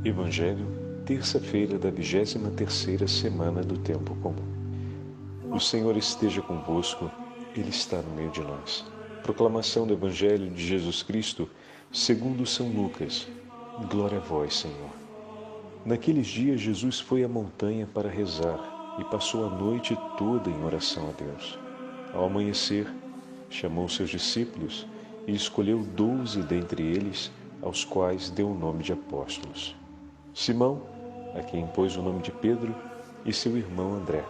Evangelho, terça-feira da 23ª semana do Tempo Comum. O Senhor esteja convosco, Ele está no meio de nós. Proclamação do Evangelho de Jesus Cristo, segundo São Lucas. Glória a vós, Senhor. Naqueles dias, Jesus foi à montanha para rezar e passou a noite toda em oração a Deus. Ao amanhecer, chamou seus discípulos e escolheu 12 dentre eles, aos quais deu o nome de apóstolos. Simão, a quem pôs o nome de Pedro, e seu irmão André,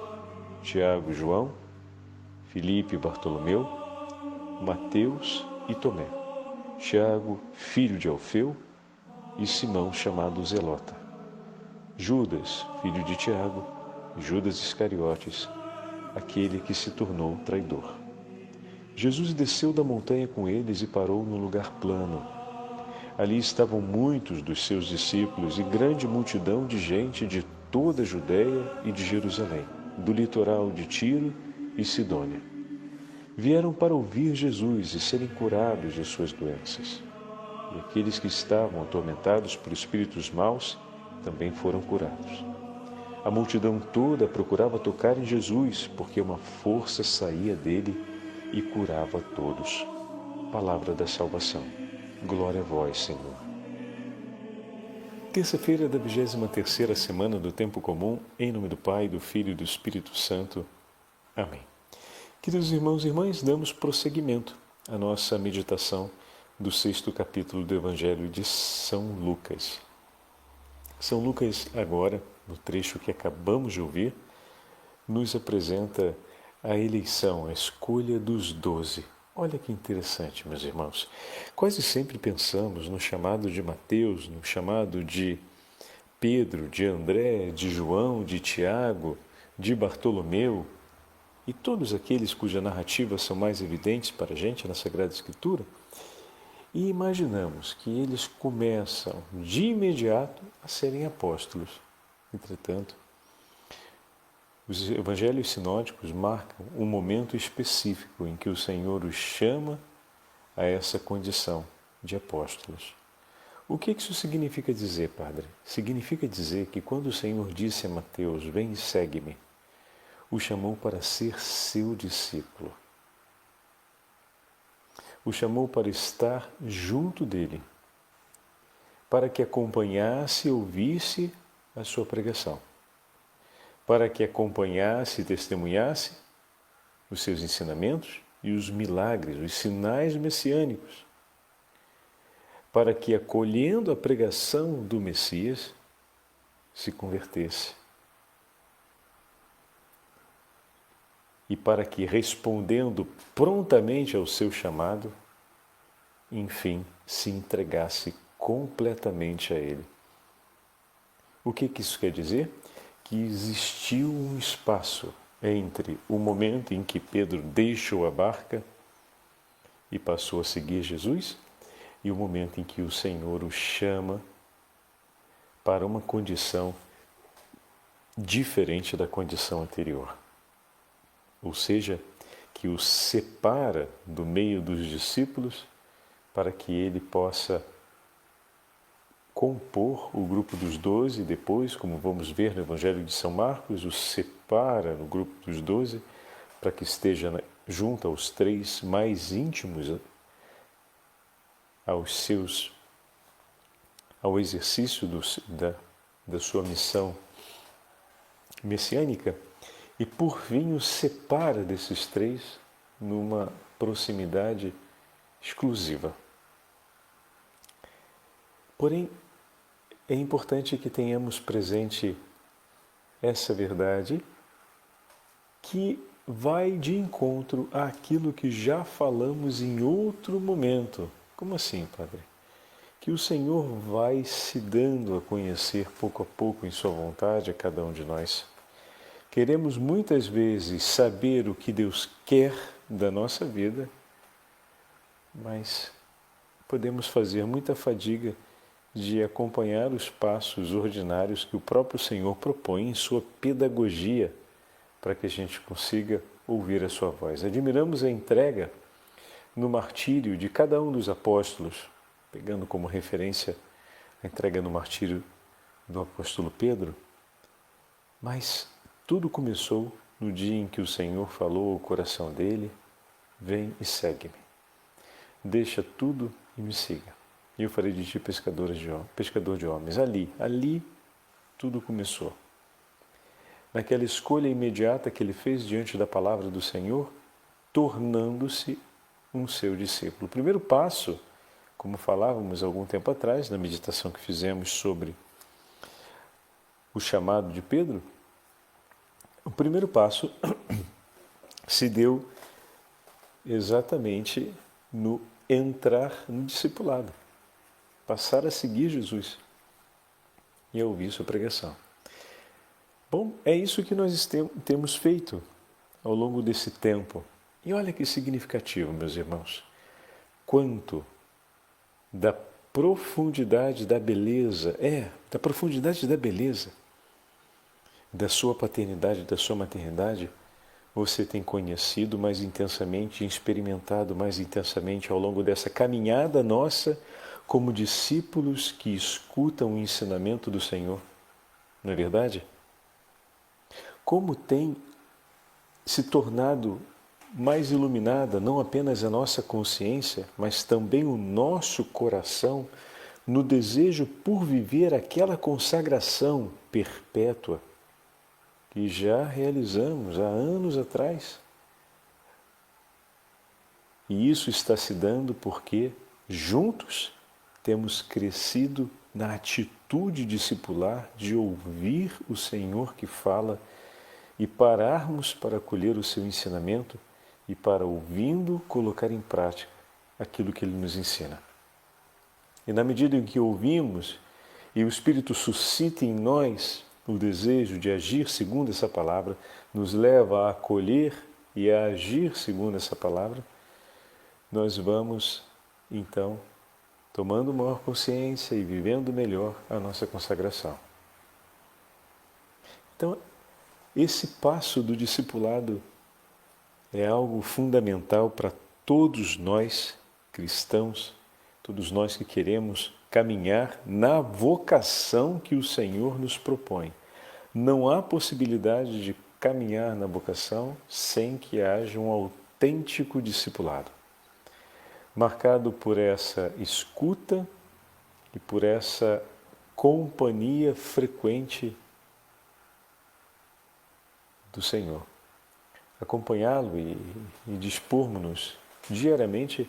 Tiago e João, Filipe e Bartolomeu, Mateus e Tomé, Tiago, filho de Alfeu, e Simão, chamado Zelota, Judas, filho de Tiago, e Judas Iscariotes, aquele que se tornou traidor. Jesus desceu da montanha com eles e parou num lugar plano. Ali estavam muitos dos seus discípulos e grande multidão de gente de toda a Judéia e de Jerusalém, do litoral de Tiro e Sidônia. Vieram para ouvir Jesus e serem curados de suas doenças. E aqueles que estavam atormentados por espíritos maus também foram curados. A multidão toda procurava tocar em Jesus, porque uma força saía dele e curava todos. Palavra da salvação. Glória a vós, Senhor. Terça-feira da 23ª semana do Tempo Comum, em nome do Pai, do Filho e do Espírito Santo. Amém. Queridos irmãos e irmãs, damos prosseguimento à nossa meditação do 6º capítulo do Evangelho de São Lucas. São Lucas, agora, no trecho que acabamos de ouvir, nos apresenta a eleição, a escolha dos 12. Olha que interessante, meus irmãos. Quase sempre pensamos no chamado de Mateus, no chamado de Pedro, de André, de João, de Tiago, de Bartolomeu e todos aqueles cuja narrativa são mais evidentes para a gente na Sagrada Escritura, e imaginamos que eles começam de imediato a serem apóstolos. Entretanto, os evangelhos sinóticos marcam um momento específico em que o Senhor os chama a essa condição de apóstolos. O que isso significa dizer, Padre? Significa dizer que quando o Senhor disse a Mateus, vem e segue-me, o chamou para ser seu discípulo. O chamou para estar junto dele, para que acompanhasse e ouvisse a sua pregação, para que acompanhasse e testemunhasse os seus ensinamentos e os milagres, os sinais messiânicos, para que, acolhendo a pregação do Messias, se convertesse. E para que, respondendo prontamente ao seu chamado, enfim, se entregasse completamente a ele. O que isso quer dizer? Que existiu um espaço entre o momento em que Pedro deixou a barca e passou a seguir Jesus e o momento em que o Senhor o chama para uma condição diferente da condição anterior. Ou seja, que o separa do meio dos discípulos para que ele possa compor o grupo dos 12 e depois, como vamos ver no Evangelho de São Marcos, o separa no grupo dos 12 para que esteja junto aos 3 mais íntimos ao exercício da sua missão messiânica. E, por fim, o separa desses 3 numa proximidade exclusiva. Porém, é importante que tenhamos presente essa verdade que vai de encontro àquilo que já falamos em outro momento. Como assim, Padre? Que o Senhor vai se dando a conhecer pouco a pouco em sua vontade a cada um de nós. Queremos muitas vezes saber o que Deus quer da nossa vida, mas podemos fazer muita fadiga de acompanhar os passos ordinários que o próprio Senhor propõe em sua pedagogia para que a gente consiga ouvir a sua voz. Admiramos a entrega no martírio de cada um dos apóstolos, pegando como referência a entrega no martírio do apóstolo Pedro, mas tudo começou no dia em que o Senhor falou ao coração dele: vem e segue-me. Deixa tudo e me siga. E eu farei de ti pescador de homens. Ali tudo começou. Naquela escolha imediata que ele fez diante da palavra do Senhor, tornando-se um seu discípulo. O primeiro passo, como falávamos algum tempo atrás, na meditação que fizemos sobre o chamado de Pedro, o primeiro passo se deu exatamente no entrar no discipulado, passar a seguir Jesus e a ouvir sua pregação. Bom, é isso que nós temos feito ao longo desse tempo. E olha que significativo, meus irmãos. Quanto da profundidade da beleza, da profundidade da beleza da sua paternidade, da sua maternidade, você tem conhecido mais intensamente, experimentado mais intensamente ao longo dessa caminhada nossa como discípulos que escutam o ensinamento do Senhor. Não é verdade? Como tem se tornado mais iluminada não apenas a nossa consciência, mas também o nosso coração no desejo por viver aquela consagração perpétua que já realizamos há anos atrás. E isso está se dando porque juntos temos crescido na atitude discipular de ouvir o Senhor que fala e pararmos para acolher o seu ensinamento e para, ouvindo, colocar em prática aquilo que ele nos ensina. E na medida em que ouvimos e o Espírito suscita em nós o desejo de agir segundo essa palavra, nos leva a acolher e a agir segundo essa palavra, nós vamos, então, tomando maior consciência e vivendo melhor a nossa consagração. Então, esse passo do discipulado é algo fundamental para todos nós cristãos, todos nós que queremos caminhar na vocação que o Senhor nos propõe. Não há possibilidade de caminhar na vocação sem que haja um autêntico discipulado, marcado por essa escuta e por essa companhia frequente do Senhor. Acompanhá-lo e dispormos-nos diariamente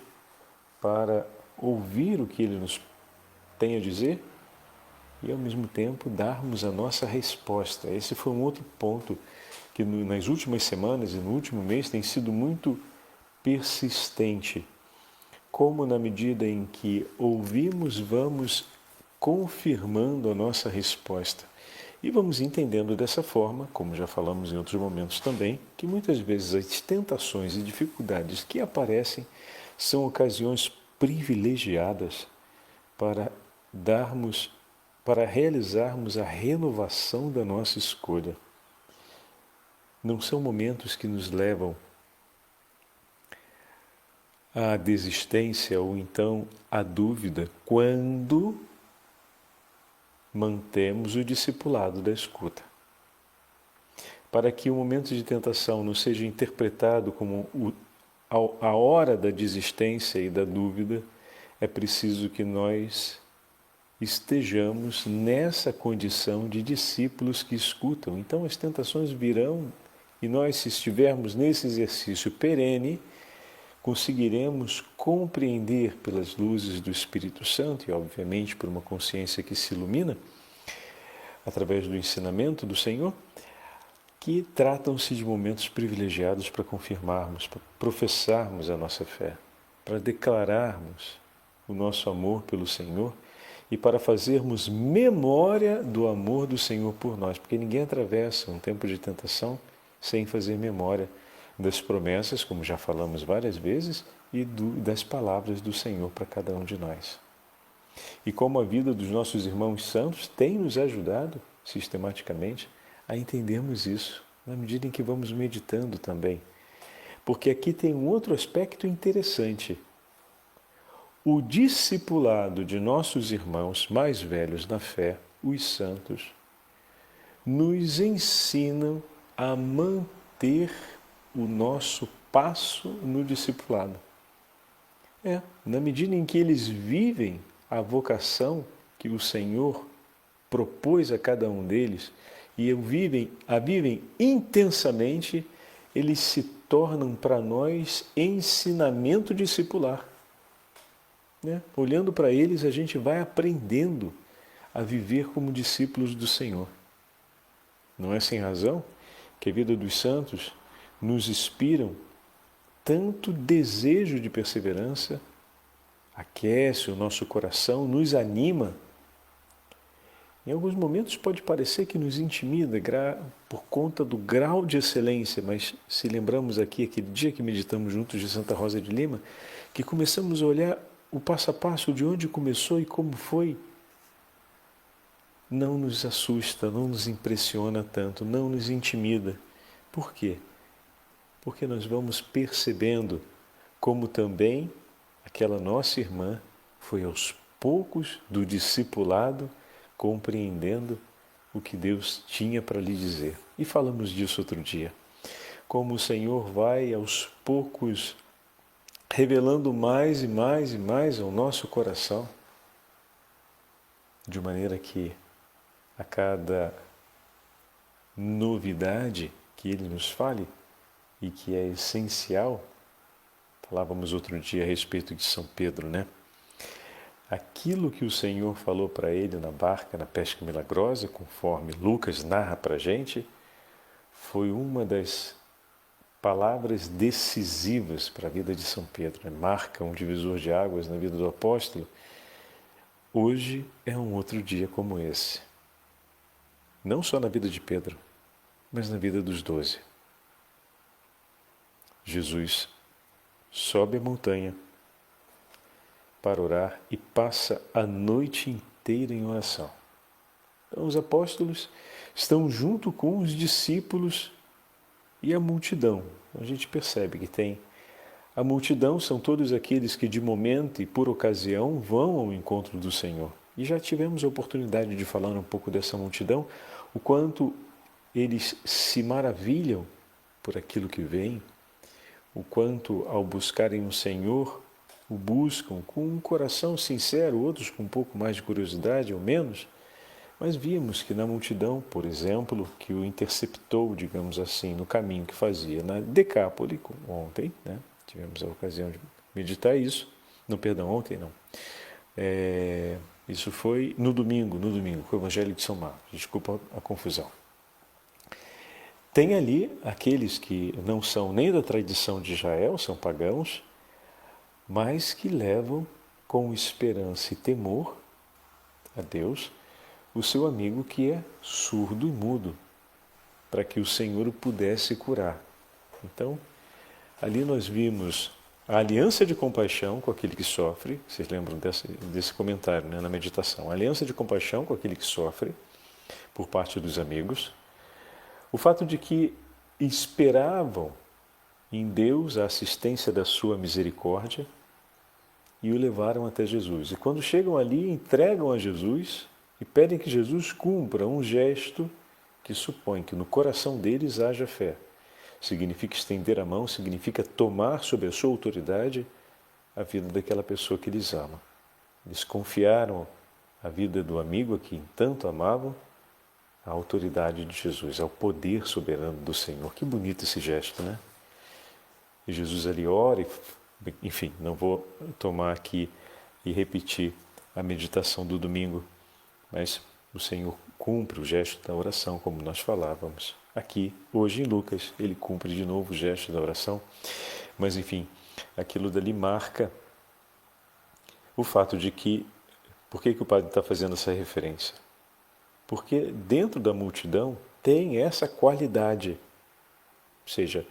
para ouvir o que ele nos tem a dizer e, ao mesmo tempo, darmos a nossa resposta. Esse foi um outro ponto que nas últimas semanas e no último mês tem sido muito persistente. Como, na medida em que ouvimos, vamos confirmando a nossa resposta. E vamos entendendo dessa forma, como já falamos em outros momentos também, que muitas vezes as tentações e dificuldades que aparecem são ocasiões privilegiadas para realizarmos a renovação da nossa escolha. Não são momentos que nos levam à desistência ou então à dúvida quando mantemos o discipulado da escuta. Para que o momento de tentação não seja interpretado como a hora da desistência e da dúvida, é preciso que nós estejamos nessa condição de discípulos que escutam. Então as tentações virão e nós, se estivermos nesse exercício perene, conseguiremos compreender pelas luzes do Espírito Santo e, obviamente, por uma consciência que se ilumina através do ensinamento do Senhor, que tratam-se de momentos privilegiados para confirmarmos, para professarmos a nossa fé, para declararmos o nosso amor pelo Senhor e para fazermos memória do amor do Senhor por nós, porque ninguém atravessa um tempo de tentação sem fazer memória das promessas, como já falamos várias vezes, e das palavras do Senhor para cada um de nós. E como a vida dos nossos irmãos santos tem nos ajudado sistematicamente a entendermos isso, na medida em que vamos meditando também. Porque aqui tem um outro aspecto interessante. O discipulado de nossos irmãos mais velhos na fé os santos nos ensinam a manter o nosso passo no discipulado. Na medida em que eles vivem a vocação que o Senhor propôs a cada um deles e a vivem intensamente, eles se tornam para nós ensinamento discipular. Olhando para eles, a gente vai aprendendo a viver como discípulos do Senhor. Não é sem razão que a vida dos santos nos inspiram tanto desejo de perseverança, aquece o nosso coração, nos anima. Em alguns momentos pode parecer que nos intimida por conta do grau de excelência, mas se lembramos aqui, aquele dia que meditamos juntos de Santa Rosa de Lima, que começamos a olhar o passo a passo de onde começou e como foi, não nos assusta, não nos impressiona tanto, não nos intimida. Por quê? Porque nós vamos percebendo como também aquela nossa irmã foi aos poucos do discipulado compreendendo o que Deus tinha para lhe dizer. E falamos disso outro dia. Como o Senhor vai aos poucos revelando mais e mais e mais ao nosso coração, de maneira que a cada novidade que Ele nos fale e que é essencial, falávamos outro dia a respeito de São Pedro, Aquilo que o Senhor falou para ele na barca, na pesca milagrosa, conforme Lucas narra para a gente, foi uma das palavras decisivas para a vida de São Pedro. Marca um divisor de águas na vida do apóstolo. Hoje é um outro dia como esse. Não só na vida de Pedro, mas na vida dos 12. Jesus sobe a montanha para orar e passa a noite inteira em oração. Então, os apóstolos estão junto com os discípulos e a multidão. A gente percebe que tem a multidão, são todos aqueles que de momento e por ocasião vão ao encontro do Senhor. E já tivemos a oportunidade de falar um pouco dessa multidão, o quanto eles se maravilham por aquilo que veem, o quanto ao buscarem o Senhor, o buscam com um coração sincero, outros com um pouco mais de curiosidade ou menos, mas vimos que na multidão, por exemplo, que o interceptou, digamos assim, no caminho que fazia na Decápole, ontem, tivemos a ocasião de meditar isso, ontem não, isso foi no domingo, com o Evangelho de São Marcos, desculpa a confusão. Tem ali aqueles que não são nem da tradição de Israel, são pagãos, mas que levam com esperança e temor a Deus o seu amigo que é surdo e mudo, para que o Senhor o pudesse curar. Então, ali nós vimos a aliança de compaixão com aquele que sofre, vocês lembram desse comentário na meditação, a aliança de compaixão com aquele que sofre por parte dos amigos, o fato de que esperavam em Deus a assistência da sua misericórdia e o levaram até Jesus. E quando chegam ali, entregam a Jesus e pedem que Jesus cumpra um gesto que supõe que no coração deles haja fé. Significa estender a mão, significa tomar sob a sua autoridade a vida daquela pessoa que eles amam. Eles confiaram a vida do amigo a quem tanto amavam à autoridade de Jesus, ao poder soberano do Senhor. Que bonito esse gesto, E Jesus ali ora, enfim, não vou tomar aqui e repetir a meditação do domingo, mas o Senhor cumpre o gesto da oração, como nós falávamos. Aqui, hoje em Lucas, ele cumpre de novo o gesto da oração, mas enfim, aquilo dali marca o fato de que, por que o padre está fazendo essa referência? Porque dentro da multidão tem essa qualidade, ou seja,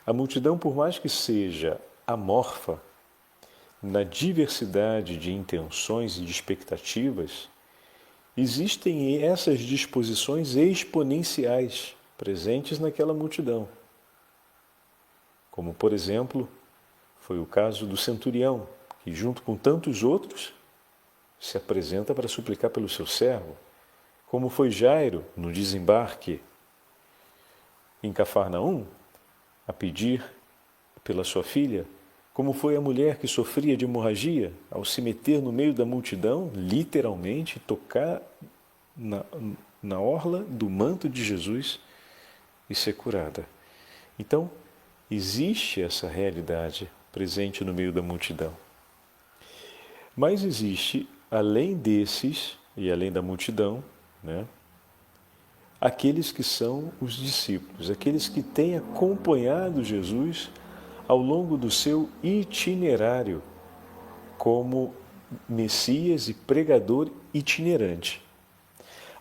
a multidão, por mais que seja amorfa, na diversidade de intenções e de expectativas, existem essas disposições exponenciais presentes naquela multidão. Como, por exemplo, foi o caso do centurião, que junto com tantos outros se apresenta para suplicar pelo seu servo. como foi Jairo no desembarque em Cafarnaum, a pedir pela sua filha, como foi a mulher que sofria de hemorragia ao se meter no meio da multidão, literalmente tocar na orla do manto de Jesus e ser curada. Então, existe essa realidade presente no meio da multidão. Mas existe, além desses e além da multidão, né, aqueles que são os discípulos, aqueles que têm acompanhado Jesus ao longo do seu itinerário como Messias e pregador itinerante.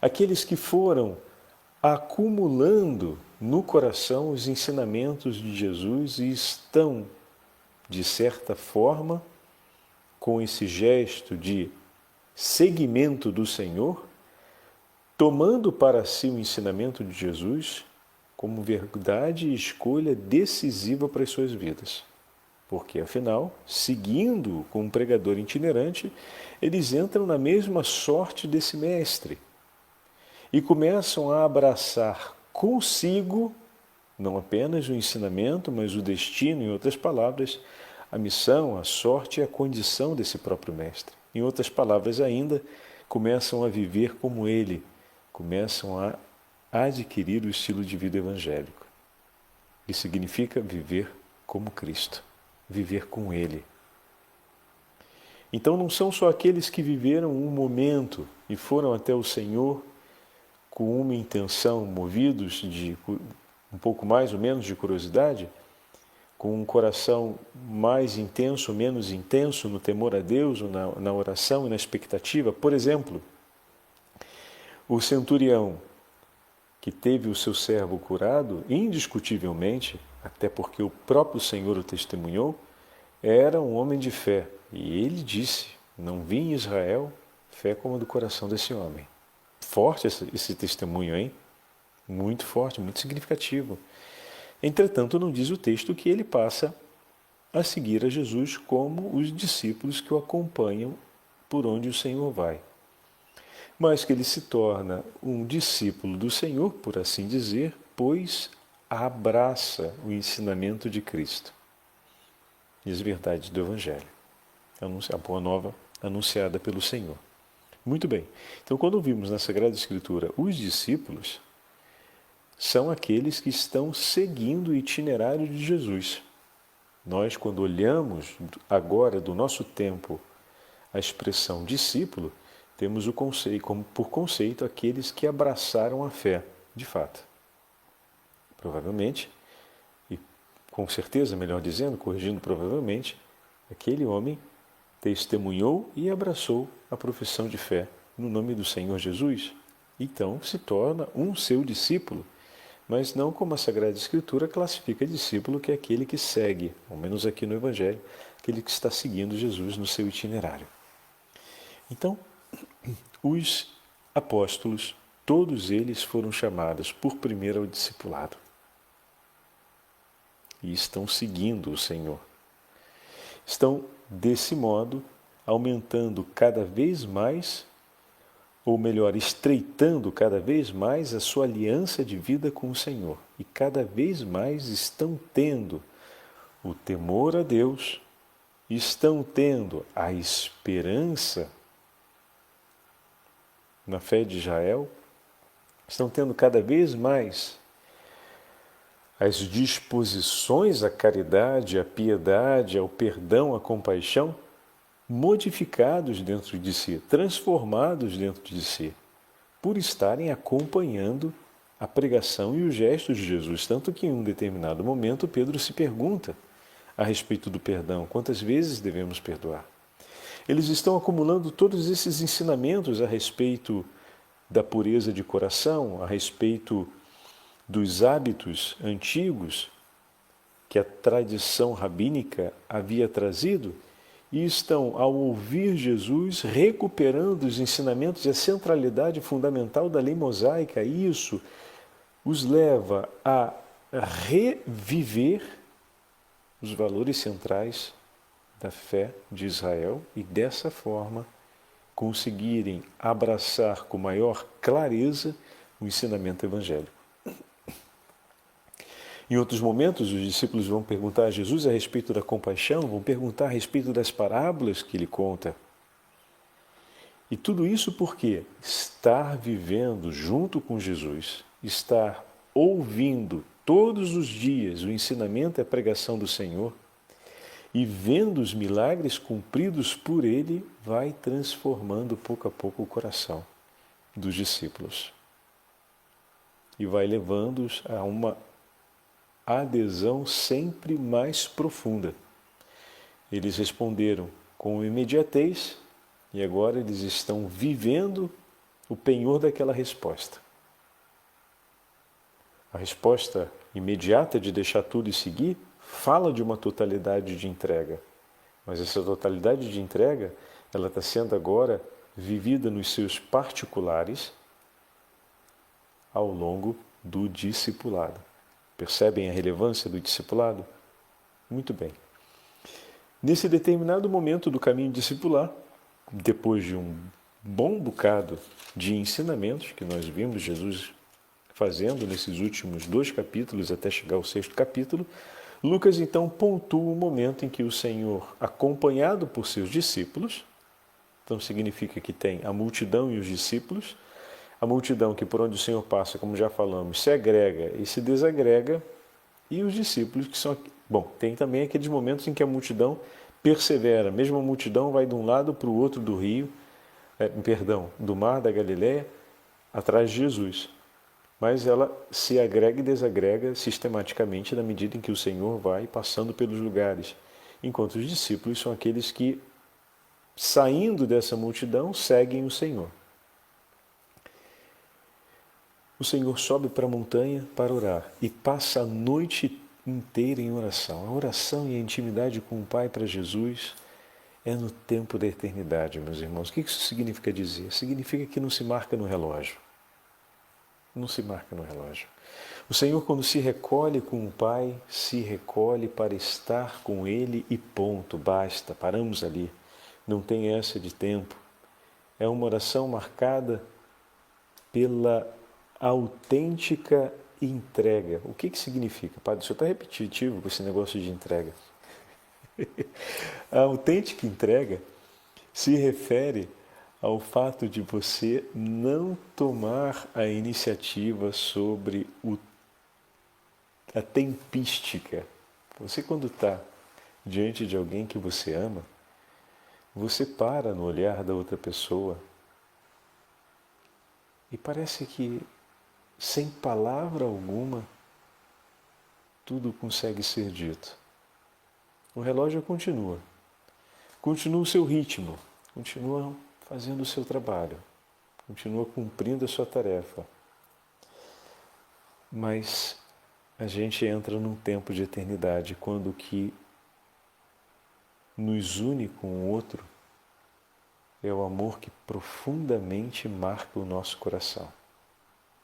Aqueles que foram acumulando no coração os ensinamentos de Jesus e estão, de certa forma, com esse gesto de seguimento do Senhor, tomando para si o ensinamento de Jesus como verdade e escolha decisiva para as suas vidas. Porque, afinal, seguindo com um pregador itinerante, eles entram na mesma sorte desse mestre e começam a abraçar consigo, não apenas o ensinamento, mas o destino, em outras palavras, a missão, a sorte e a condição desse próprio mestre. Em outras palavras ainda, começam a viver como ele, começam a adquirir o estilo de vida evangélico. Isso significa viver como Cristo, viver com Ele. Então não são só aqueles que viveram um momento e foram até o Senhor com uma intenção, movidos de um pouco mais ou menos de curiosidade, com um coração mais intenso ou menos intenso no temor a Deus, ou na oração e na expectativa. Por exemplo, o centurião que teve o seu servo curado, indiscutivelmente, até porque o próprio Senhor o testemunhou, era um homem de fé. E ele disse, não vi em Israel fé como a do coração desse homem. Forte esse testemunho, hein? Muito forte, muito significativo. Entretanto, não diz o texto que ele passa a seguir a Jesus como os discípulos que o acompanham por onde o Senhor vai. Mas que ele se torna um discípulo do Senhor, por assim dizer, pois abraça o ensinamento de Cristo e as verdades do Evangelho, a boa nova anunciada pelo Senhor. Muito bem, então quando ouvimos na Sagrada Escritura os discípulos, são aqueles que estão seguindo o itinerário de Jesus. Nós, quando olhamos agora do nosso tempo a expressão discípulo, temos o conceito, como por conceito, aqueles que abraçaram a fé, de fato. Provavelmente, e com certeza, melhor dizendo, corrigindo provavelmente, aquele homem testemunhou e abraçou a profissão de fé no nome do Senhor Jesus. Então, se torna um seu discípulo, mas não como a Sagrada Escritura classifica discípulo, que é aquele que segue, ao menos aqui no Evangelho, aquele que está seguindo Jesus no seu itinerário. Então, os apóstolos, todos eles foram chamados por primeiro ao discipulado. E estão seguindo o Senhor. Estão, desse modo, aumentando cada vez mais, ou melhor, estreitando cada vez mais a sua aliança de vida com o Senhor. E cada vez mais estão tendo o temor a Deus, estão tendo a esperança na fé de Israel, estão tendo cada vez mais as disposições à caridade, à piedade, ao perdão, à compaixão, modificados dentro de si, transformados dentro de si, por estarem acompanhando a pregação e os gestos de Jesus. Tanto que em um determinado momento Pedro se pergunta a respeito do perdão, quantas vezes devemos perdoar? Eles estão acumulando todos esses ensinamentos a respeito da pureza de coração, a respeito dos hábitos antigos que a tradição rabínica havia trazido, e estão, ao ouvir Jesus, recuperando os ensinamentos e a centralidade fundamental da lei mosaica. E isso os leva a reviver os valores centrais da fé de Israel, e dessa forma conseguirem abraçar com maior clareza o ensinamento evangélico. Em outros momentos, os discípulos vão perguntar a Jesus a respeito da compaixão, vão perguntar a respeito das parábolas que ele conta. E tudo isso porque estar vivendo junto com Jesus, estar ouvindo todos os dias o ensinamento e a pregação do Senhor e vendo os milagres cumpridos por Ele, vai transformando pouco a pouco o coração dos discípulos e vai levando-os a uma adesão sempre mais profunda. Eles responderam com imediatez e agora eles estão vivendo o penhor daquela resposta. A resposta imediata de deixar tudo e seguir fala de uma totalidade de entrega. Mas essa totalidade de entrega, ela está sendo agora vivida nos seus particulares ao longo do discipulado. Percebem a relevância do discipulado? Muito bem. Nesse determinado momento do caminho discipular, depois de um bom bocado de ensinamentos que nós vimos Jesus fazendo nesses últimos 2 capítulos até chegar ao 6º capítulo, Lucas então pontua o momento em que o Senhor, acompanhado por seus discípulos, então significa que tem a multidão e os discípulos, a multidão que por onde o Senhor passa, como já falamos, se agrega e se desagrega, e os discípulos que são... Bom, tem também aqueles momentos em que a multidão persevera, mesmo a multidão vai de um lado para o outro do rio, do mar da Galileia, atrás de Jesus. Mas ela se agrega e desagrega sistematicamente na medida em que o Senhor vai passando pelos lugares, enquanto os discípulos são aqueles que, saindo dessa multidão, seguem o Senhor. O Senhor sobe para a montanha para orar e passa a noite inteira em oração. A oração e a intimidade com o Pai para Jesus é no tempo da eternidade, meus irmãos. O que isso significa dizer? Significa que não se marca no relógio. Não se marca no relógio. O Senhor, quando se recolhe com o Pai, se recolhe para estar com Ele e ponto, basta, paramos ali. Não tem essa de tempo. É uma oração marcada pela autêntica entrega. O que significa? Padre, o senhor está repetitivo com esse negócio de entrega. A autêntica entrega se refere ao fato de você não tomar a iniciativa sobre a tempística. Você, quando está diante de alguém que você ama, você para no olhar da outra pessoa e parece que, sem palavra alguma, tudo consegue ser dito. O relógio continua o seu ritmo, continua fazendo o seu trabalho, continua cumprindo a sua tarefa. Mas a gente entra num tempo de eternidade, quando o que nos une com o outro é o amor que profundamente marca o nosso coração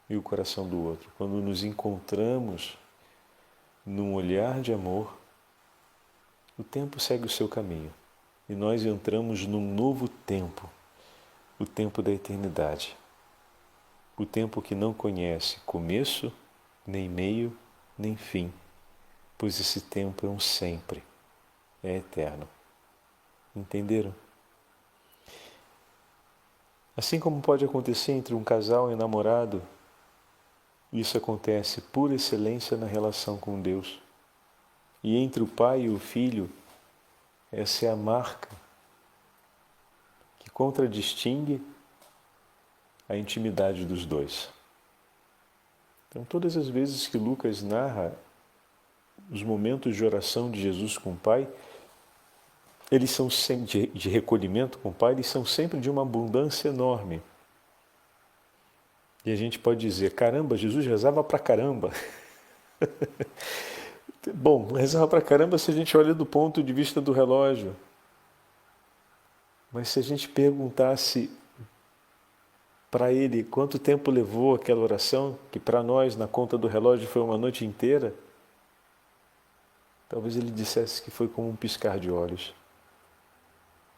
e o coração do outro. Quando nos encontramos num olhar de amor, o tempo segue o seu caminho e nós entramos num novo tempo, o tempo da eternidade, o tempo que não conhece começo, nem meio, nem fim, pois esse tempo é um sempre, é eterno. Entenderam? Assim como pode acontecer entre um casal e um namorado, isso acontece por excelência na relação com Deus. E entre o pai e o filho, essa é a marca que contradistingue a intimidade dos dois. Então, todas as vezes que Lucas narra os momentos de oração de Jesus com o Pai, eles são sempre de recolhimento com o Pai, eles são sempre de uma abundância enorme. E a gente pode dizer, caramba, Jesus rezava pra caramba. Bom, rezava pra caramba se a gente olha do ponto de vista do relógio. Mas se a gente perguntasse para ele quanto tempo levou aquela oração, que para nós na conta do relógio foi uma noite inteira, talvez ele dissesse que foi como um piscar de olhos.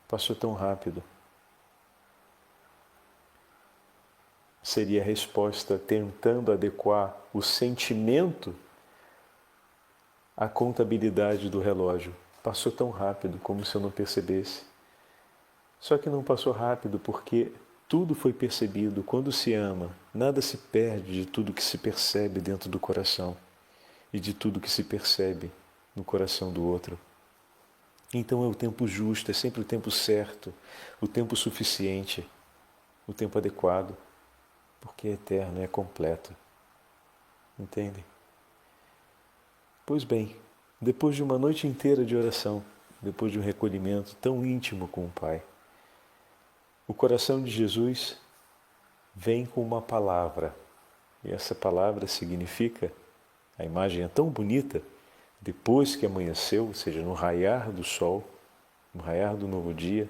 Passou tão rápido. seria a resposta tentando adequar o sentimento à contabilidade do relógio. Passou tão rápido, como se eu não percebesse. Só que não passou rápido porque tudo foi percebido. Quando se ama, nada se perde de tudo que se percebe dentro do coração e de tudo que se percebe no coração do outro. Então é o tempo justo, é sempre o tempo certo, o tempo suficiente, o tempo adequado, porque é eterno, é completo. Entendem? Pois bem, depois de uma noite inteira de oração, depois de um recolhimento tão íntimo com o Pai, o coração de Jesus vem com uma palavra. E essa palavra significa, a imagem é tão bonita, depois que amanheceu, ou seja, no raiar do sol, no raiar do novo dia,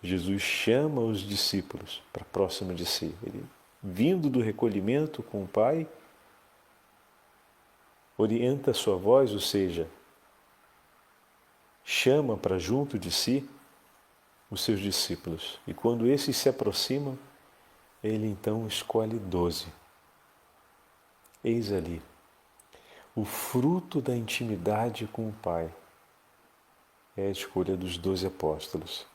Jesus chama os discípulos para próximo de si. Ele, vindo do recolhimento com o Pai, orienta a sua voz, ou seja, chama para junto de si os seus discípulos. E quando esses se aproximam, ele então escolhe 12. Eis ali o fruto da intimidade com o Pai. É a escolha dos 12 apóstolos.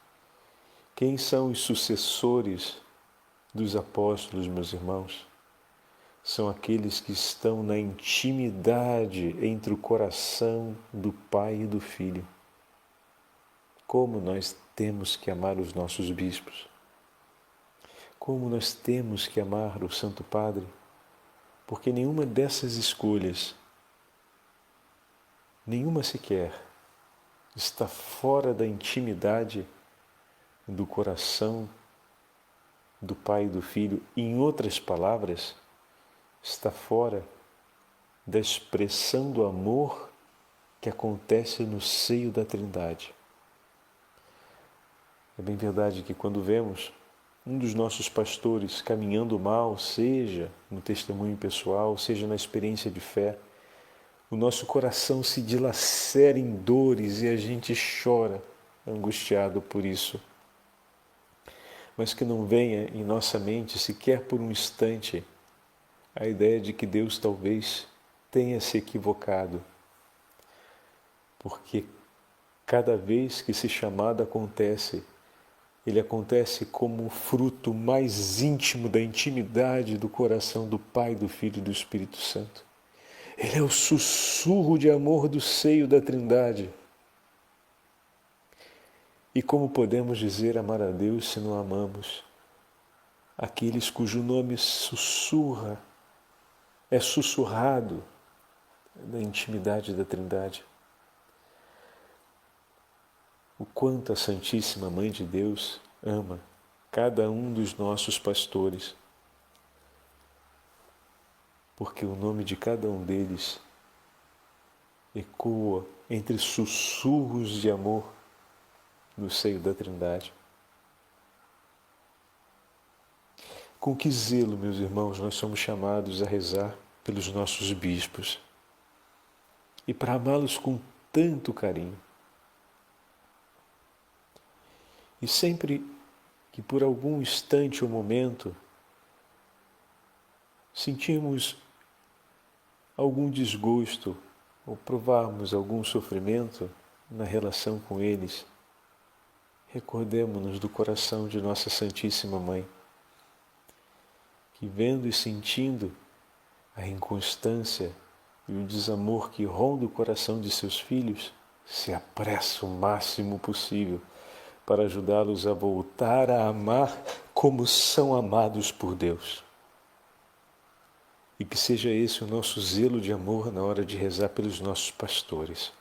Quem são os sucessores dos apóstolos, meus irmãos? São aqueles que estão na intimidade entre o coração do Pai e do Filho. Como nós temos que amar os nossos bispos. Como nós temos que amar o Santo Padre. Porque nenhuma dessas escolhas, nenhuma sequer, está fora da intimidade do coração do Pai e do Filho. Em outras palavras, está fora da expressão do amor que acontece no seio da Trindade. É bem verdade que quando vemos um dos nossos pastores caminhando mal, seja no testemunho pessoal, seja na experiência de fé, o nosso coração se dilacera em dores e a gente chora, angustiado por isso. Mas que não venha em nossa mente, sequer por um instante, a ideia de que Deus talvez tenha se equivocado. Porque cada vez que esse chamado acontece, ele acontece como o fruto mais íntimo da intimidade do coração do Pai, do Filho e do Espírito Santo. Ele é o sussurro de amor do seio da Trindade. E como podemos dizer amar a Deus se não amamos aqueles cujo nome sussurra, é sussurrado na intimidade da Trindade? O quanto a Santíssima Mãe de Deus ama cada um dos nossos pastores, porque o nome de cada um deles ecoa entre sussurros de amor no seio da Trindade. Com que zelo, meus irmãos, nós somos chamados a rezar pelos nossos bispos e para amá-los com tanto carinho. E sempre que por algum instante ou momento sentimos algum desgosto ou provarmos algum sofrimento na relação com eles, recordemo-nos do coração de Nossa Santíssima Mãe, que vendo e sentindo a inconstância e o desamor que ronda o coração de seus filhos, se apressa o máximo possível para ajudá-los a voltar a amar como são amados por Deus. E que seja esse o nosso zelo de amor na hora de rezar pelos nossos pastores.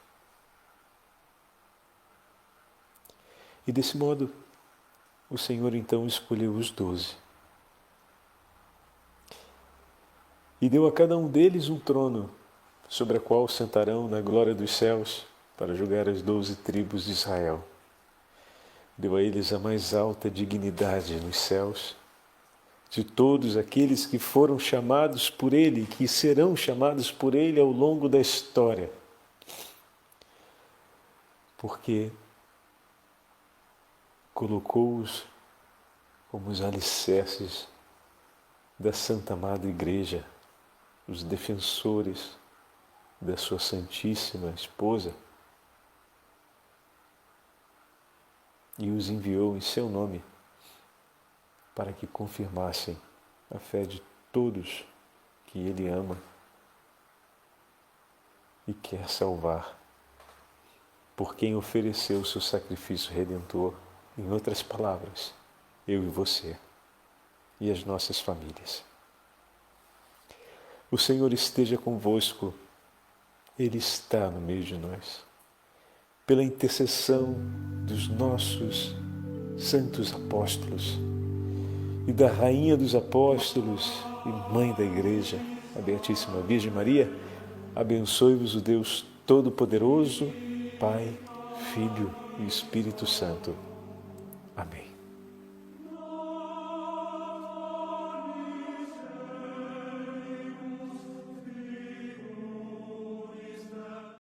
E desse modo, o Senhor então escolheu os 12. E deu a cada um deles um trono, sobre a qual sentarão na glória dos céus, para julgar as 12 tribos de Israel. Deu a eles a mais alta dignidade nos céus, de todos aqueles que foram chamados por Ele e que serão chamados por Ele ao longo da história. Porque colocou-os como os alicerces da Santa Madre Igreja, os defensores da sua Santíssima Esposa, e os enviou em seu nome para que confirmassem a fé de todos que Ele ama e quer salvar, por quem ofereceu o seu sacrifício redentor, em outras palavras, eu e você e as nossas famílias. O Senhor esteja convosco, Ele está no meio de nós. Pela intercessão dos nossos santos apóstolos e da Rainha dos Apóstolos e Mãe da Igreja, a Beatíssima Virgem Maria, abençoe-vos o Deus Todo-Poderoso, Pai, Filho e Espírito Santo. Amém.